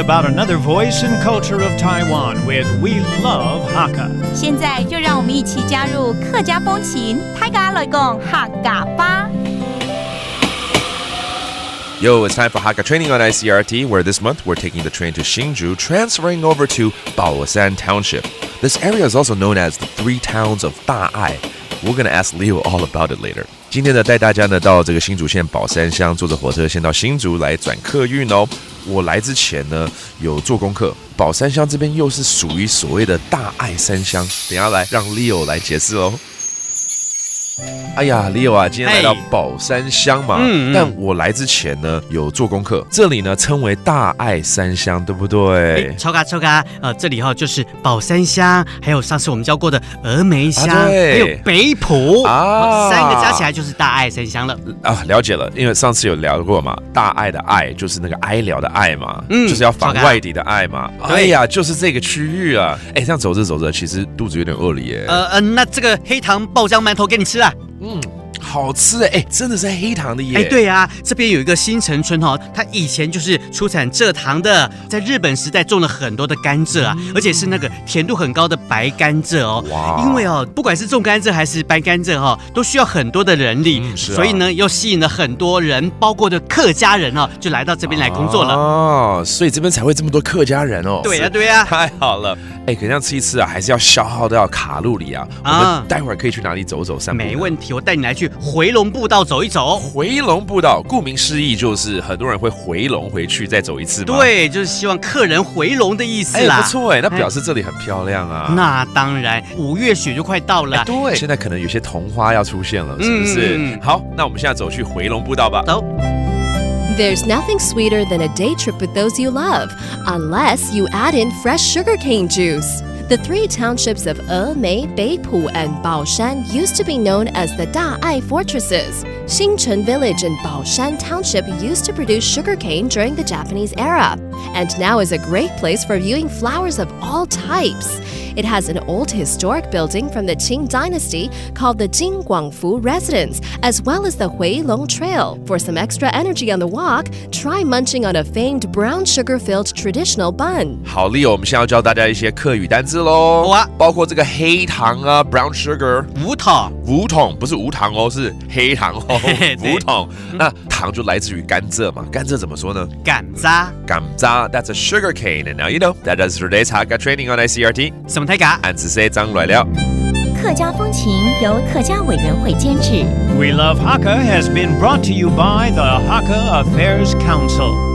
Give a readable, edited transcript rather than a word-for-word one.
about another voice and culture of Taiwan with We Love Hakka. 现在就让我们一起加入客家风情，大家来讲客家吧。Yo, it's time for Hakka training on ICRT, where this month we're taking the train to Hsinchu, transferring over to Baoshan Township. This area is also known as the Three Towns of Da'ai. We're going to ask Leo all about it later. 今天呢，带大家呢到这个新竹县宝山乡，坐着火车先到新竹来转客运哦。我来之前呢，有做功课，宝山乡这边又是属于所谓的大爱三乡。等一下来让 Leo 来解释哦。哎呀 ，Leo 啊，今天来到宝山乡嘛，但我来之前呢有做功课，这里呢称为大爱三乡，对不对？超嘎，这里就是宝山乡，还有上次我们教过的峨眉乡，还有北埔三个加起来就是大爱三乡了啊。了解了，因为上次有聊过嘛，大爱的爱就是那个哀聊的爱嘛，就是要防外敌的爱嘛。哎呀，就是这个区域啊。哎，这样走着，其实肚子有点饿了耶。那这个黑糖爆浆馒头给你吃啊。好吃哎，真的是黑糖的耶！哎，对啊，这边有一个新城村它以前就是出产蔗糖的，在日本时代种了很多的甘蔗啊，而且是那个甜度很高的白甘蔗哦。哇！因为不管是种甘蔗还是白甘蔗都需要很多的人力，所以呢又吸引了很多人，包括的客家人就来到这边来工作了。哦，所以这边才会这么多客家人哦。对啊，太好了。哎，可这样吃一吃啊，还是要消耗到卡路里啊。我们待会儿可以去哪里走走散步？没问题，我带你来去回龙步道走一走。回龙步道，顾名思义就是很多人会回龙回去再走一次嘛。对，就是希望客人回龙的意思啦。不错哎，那表示这里很漂亮啊。那当然，5月雪就快到了。对，现在可能有些桐花要出现了，是不是？好，那我们现在走去回龙步道吧。走。There's nothing sweeter than a day trip with those you love, unless you add in fresh sugarcane juice. The three townships of Emei, Beipu, and Baoshan used to be known as the Da'ai fortresses. Xingchen Village in Baoshan Township used to produce sugarcane during the Japanese era, and now is a great place for viewing flowers of all types. It has an old historic building from the Qing dynasty called the Jingguangfu Residence, as well as the Huilong Trail. For some extra energy on the walk, try munching on a famed brown sugar-filled traditional bun. 好，Leo，我们现在要教大家一些客语单字喽。好啊，包括这个黑糖啊 ，brown sugar， 无糖不是无糖哦，是黑糖哦，无糖。那糖就来自于甘蔗嘛，甘蔗怎么说呢？甘蔗 ，that's a sugar cane. And now you know that is today's Hakka training on ICRT. 什么太嘎？俺只是张来了。客家风情由客家委员会监制。We Love Hakka has been brought to you by the Hakka Affairs Council.